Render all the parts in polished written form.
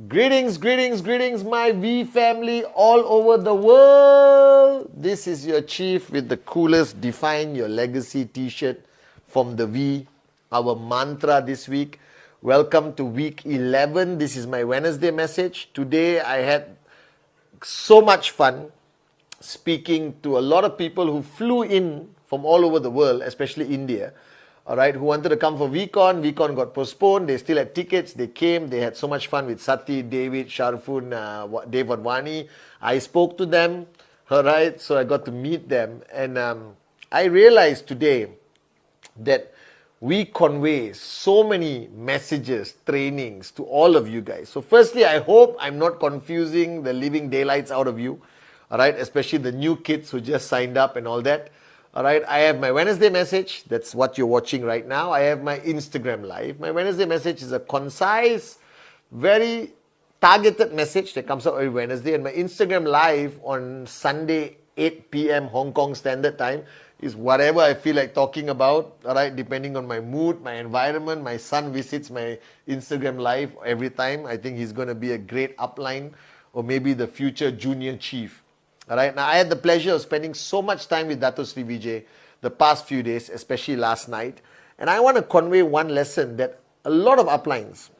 Greetings, greetings, greetings, my V family all over the world. This is your chief with the coolest Define Your Legacy t-shirt from the V. Our mantra this week. Welcome to week 11. This is my Wednesday message. Today I had so much fun speaking to a lot of people who flew in from all over the world, especially India. All right, who wanted to come for VCon. VCon got postponed. They still had tickets. They came. They had so much fun with Sati, David, Sharfun, Dave Wadwani. I spoke to them. All right, so I got to meet them. And I realized today that we convey so many messages, trainings to all of you guys. So firstly, I hope I'm not confusing the living daylights out of you. All right, especially the new kids who just signed up and all that. All right, I have my Wednesday message. That's what you're watching right now. I have my Instagram live. My Wednesday message is a concise, very targeted message that comes out every Wednesday. And my Instagram live on Sunday, 8 p.m. Hong Kong Standard Time is whatever I feel like talking about. All right, depending on my mood, my environment. My son visits my Instagram live every time. I think he's going to be a great upline or maybe the future junior chief. All right. Now, I had the pleasure of spending so much time with Dato Sri Vijay the past few days, especially last night. And I want to convey one lesson that a lot of uplines,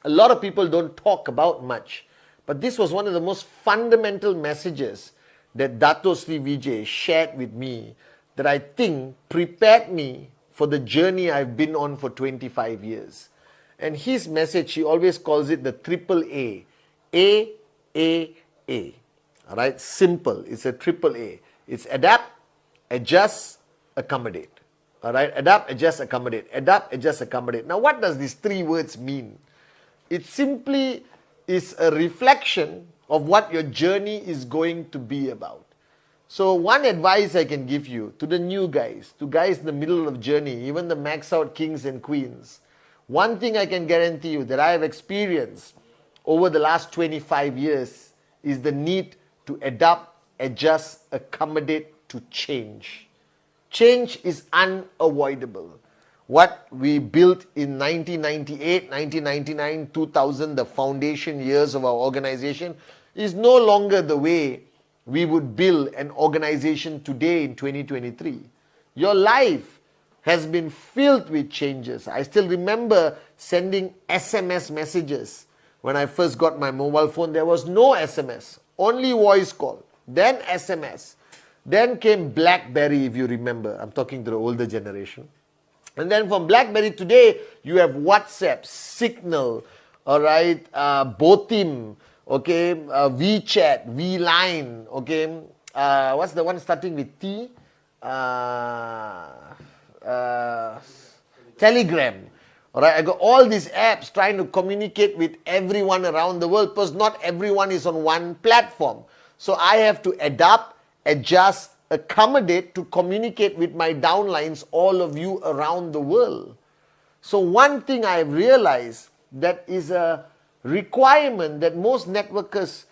a lot of people don't talk about much. But this was one of the most fundamental messages that Dato Sri Vijay shared with me that I think prepared me for the journey I've been on for 25 years. And his message, he always calls it the triple A. A, A, A. All right, simple. It's a triple A. It's adapt, adjust, accommodate. All right, adapt, adjust, accommodate. Adapt, adjust, accommodate. Now, what does these three words mean? It simply is a reflection of what your journey is going to be about. So, one advice I can give you to the new guys, to guys in the middle of the journey, even the max out kings and queens, one thing I can guarantee you that I have experienced over the last 25 years is the need to adapt, adjust, accommodate to change. Change is unavoidable. What we built in 1998, 1999, 2000, the foundation years of our organization, is no longer the way we would build an organization today in 2023. Your life has been filled with changes. I still remember sending SMS messages. When I first got my mobile phone, there was no SMS. Only voice call, then SMS. Then came BlackBerry, if you remember. I'm talking to the older generation. And then from BlackBerry today, you have WhatsApp, Signal, all right, Botim, okay, WeChat, VLine, okay. What's the one starting with T? Telegram. All right, I got all these apps trying to communicate with everyone around the world because not everyone is on one platform. So I have to adapt, adjust, accommodate to communicate with my downlines, all of you around the world. So one thing I've realized that is a requirement that most networkers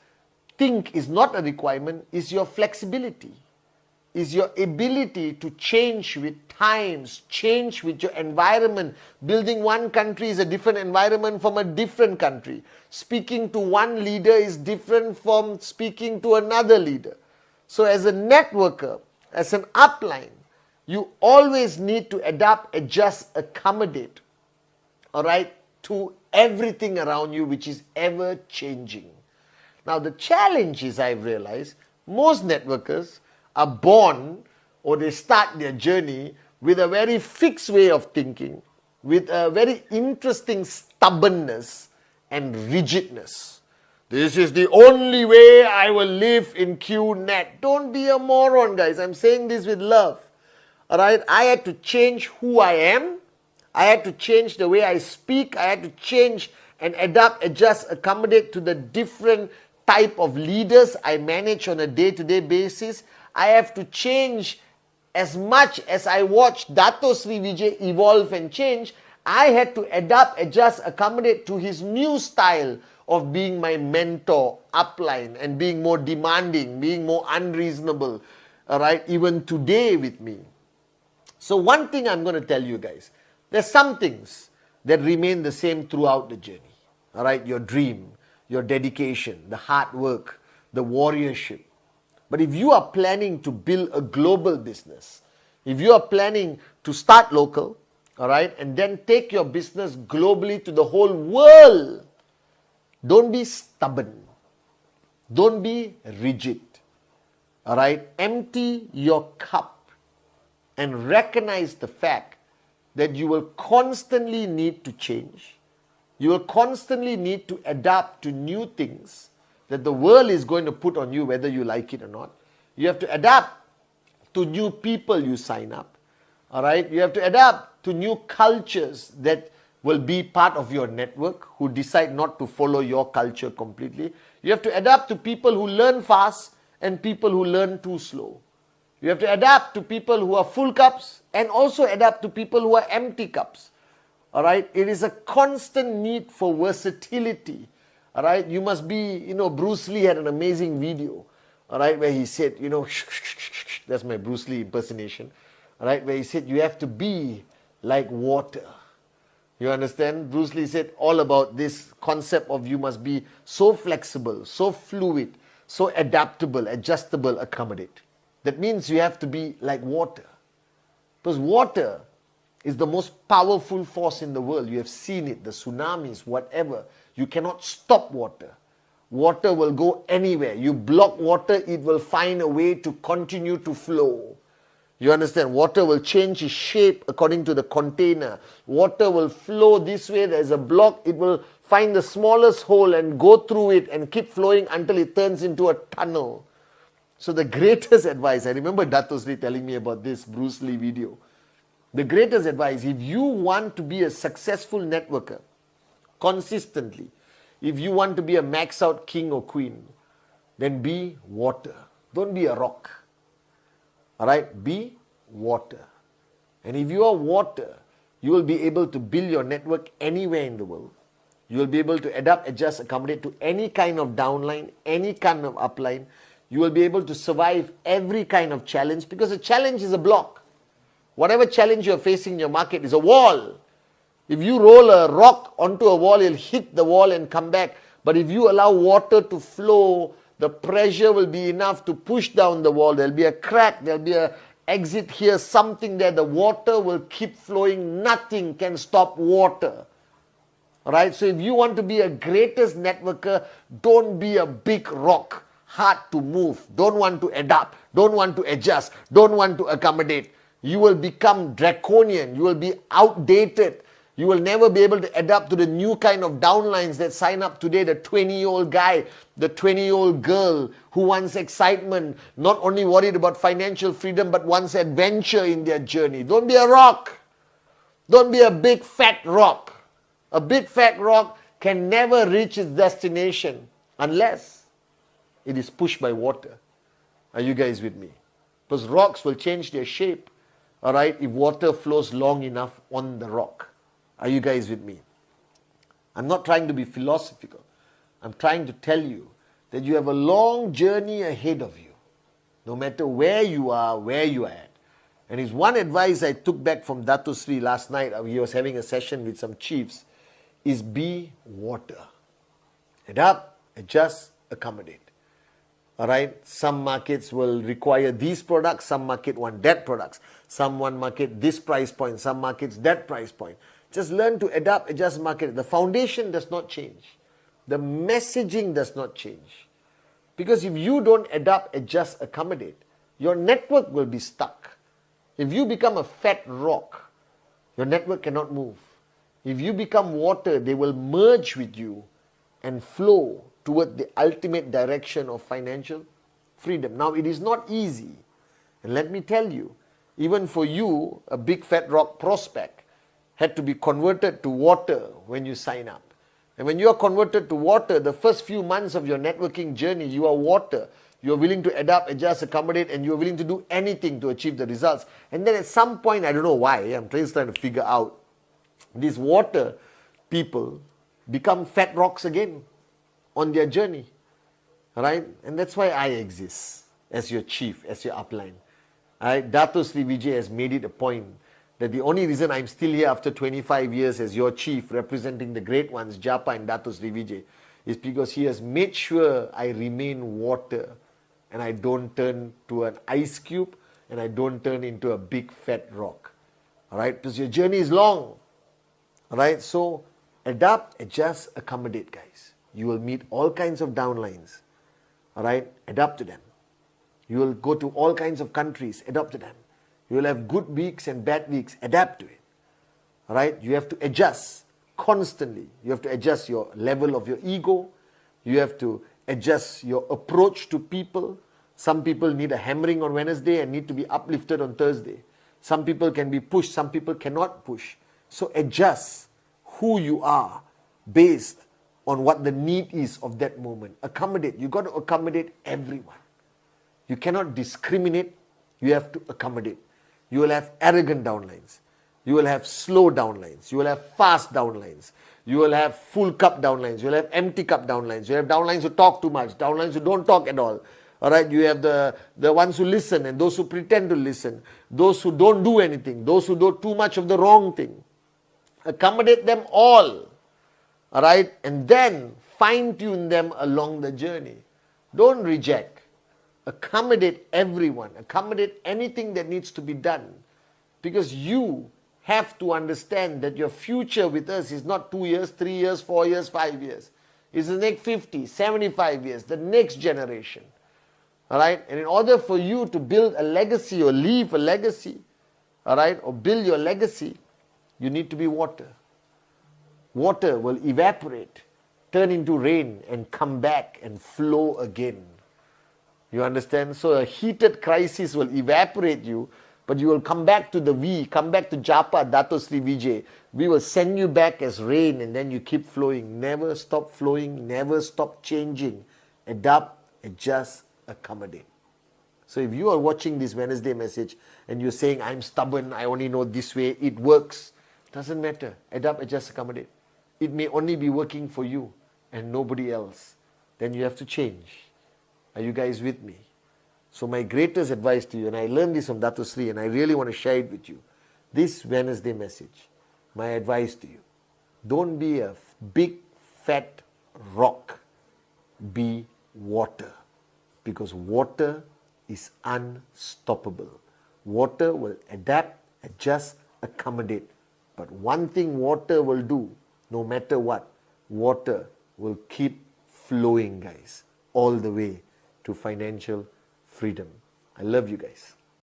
think is not a requirement is your flexibility, is your ability to change with times, change with your environment. Building one country is a different environment from a different country. Speaking to one leader is different from speaking to another leader. So as a networker, as an upline, you always need to adapt, adjust, accommodate, all right, to everything around you which is ever changing. Now the challenge is, I've realized, most networkers are born or they start their journey with a very fixed way of thinking, with a very interesting stubbornness and rigidness. This is the only way I will live in QNet. Don't be a moron, guys. I'm saying this with love. All right, I had to change who I am. I had to change the way I speak. I had to change and adapt, adjust, accommodate to the different type of leaders I manage on a day-to-day basis. I have to change as much as I watch Dato Sri Vijay evolve and change. I had to adapt, adjust, accommodate to his new style of being my mentor, upline, and being more demanding, being more unreasonable, all right, even today with me. So one thing I'm going to tell you guys, There's some things that remain the same throughout the journey. All right, your dream, your dedication, the hard work, the warriorship. But if you are planning to build a global business, if you are planning to start local, all right, and then take your business globally to the whole world, don't be stubborn. Don't be rigid. All right, empty your cup and recognize the fact that you will constantly need to change. You will constantly need to adapt to new things that the world is going to put on you, whether you like it or not. You have to adapt to new people you sign up. All right, you have to adapt to new cultures that will be part of your network, who decide not to follow your culture completely. You have to adapt to people who learn fast and people who learn too slow. You have to adapt to people who are full cups and also adapt to people who are empty cups. All right, it is a constant need for versatility. All right, you must be, Bruce Lee had an amazing video, all right, where he said, that's my Bruce Lee impersonation, all right, where he said, you have to be like water. You understand? Bruce Lee said all about this concept of you must be so flexible, so fluid, so adaptable, adjustable, accommodate. That means you have to be like water. Because water is the most powerful force in the world. You have seen it, the tsunamis, whatever. You cannot stop water. Water will go anywhere. You block water, it will find a way to continue to flow. You understand? Water will change its shape according to the container. Water will flow this way. There's a block. It will find the smallest hole and go through it and keep flowing until it turns into a tunnel. So the greatest advice, I remember Dato Sri telling me about this Bruce Lee video. The greatest advice, if you want to be a successful networker consistently, if you want to be a max out king or queen, then be water. Don't be a rock. All right, be water. And if you are water, you will be able to build your network anywhere in the world. You will be able to adapt, adjust, accommodate to any kind of downline, any kind of upline. You will be able to survive every kind of challenge, because a challenge is a block. Whatever challenge you're facing in your market is a wall. If you roll a rock onto a wall, it'll hit the wall and come back. But if you allow water to flow, the pressure will be enough to push down the wall. There'll be a crack, there'll be an exit here, something there. The water will keep flowing. Nothing can stop water. Alright, so if you want to be a greatest networker, don't be a big rock, hard to move, don't want to adapt, don't want to adjust, don't want to accommodate. You will become draconian, you will be outdated. You will never be able to adapt to the new kind of downlines that sign up today, the 20-year-old guy, the 20-year-old girl who wants excitement, not only worried about financial freedom, but wants adventure in their journey. Don't be a rock. Don't be a big fat rock. A big fat rock can never reach its destination unless it is pushed by water. Are you guys with me? Because rocks will change their shape, all right, if water flows long enough on the rock. Are you guys with me? I'm not trying to be philosophical. I'm trying to tell you that you have a long journey ahead of you, no matter where you are, where you are at. And it's one advice I took back from Dato Sri last night. He was having a session with some chiefs, is be water. Adapt, adjust, accommodate. All right, some markets will require these products, some market want that products, some one market this price point, some markets that price point. Just learn to adapt, adjust, market. The foundation does not change. The messaging does not change. Because if you don't adapt, adjust, accommodate, your network will be stuck. If you become a fat rock, your network cannot move. If you become water, they will merge with you and flow toward the ultimate direction of financial freedom. Now, it is not easy. And let me tell you, even for you, a big fat rock prospect had to be converted to water when you sign up. And when you are converted to water, the first few months of your networking journey, you are water. You are willing to adapt, adjust, accommodate, and you are willing to do anything to achieve the results. And then at some point, I don't know why, I'm just trying to figure out, these water people become fat rocks again on their journey. Right? And that's why I exist as your chief, as your upline. Right? Dato Sri Vijay has made it a point that the only reason I'm still here after 25 years as your chief, representing the great ones, Japa and Dato Sri Vijay, is because he has made sure I remain water and I don't turn to an ice cube and I don't turn into a big fat rock. All right, because your journey is long. All right, so adapt, adjust, accommodate, guys. You will meet all kinds of downlines. All right, adapt to them. You will go to all kinds of countries, adapt to them. You will have good weeks and bad weeks, adapt to it. All right, you have to adjust constantly. You have to adjust your level of your ego. You have to adjust your approach to people. Some people need a hammering on Wednesday and need to be uplifted on Thursday. Some people can be pushed, some people cannot push. So adjust who you are based on what the need is of that moment. Accommodate. You got to accommodate everyone. You cannot discriminate. You have to accommodate. You will have arrogant downlines. You will have slow downlines. You will have fast downlines. You will have full cup downlines. You will have empty cup downlines. You have downlines who talk too much, downlines who don't talk at all. All right, you have the ones who listen and those who pretend to listen. Those who don't do anything. Those who do too much of the wrong thing. Accommodate them all. All right, and then fine-tune them along the journey. Don't reject. Accommodate everyone. Accommodate anything that needs to be done. Because you have to understand that your future with us is not 2 years, 3 years, 4 years, 5 years. It's the next 50, 75 years, the next generation. All right? And in order for you to build a legacy or leave a legacy, all right, or build your legacy, you need to be water. Water will evaporate, turn into rain, and come back and flow again. You understand? So a heated crisis will evaporate you, but you will come back to the V, come back to Japa, Dato Sri Vijay. We will send you back as rain and then you keep flowing. Never stop flowing, never stop changing. Adapt, adjust, accommodate. So if you are watching this Wednesday message and you're saying, I'm stubborn, I only know this way, it works. Doesn't matter. Adapt, adjust, accommodate. It may only be working for you and nobody else. Then you have to change. Are you guys with me? So my greatest advice to you, and I learned this from Dato Sri and I really want to share it with you. This Wednesday message, my advice to you, don't be a big fat rock. Be water. Because water is unstoppable. Water will adapt, adjust, accommodate. But one thing water will do, no matter what, water will keep flowing, guys, all the way to financial freedom. I love you guys.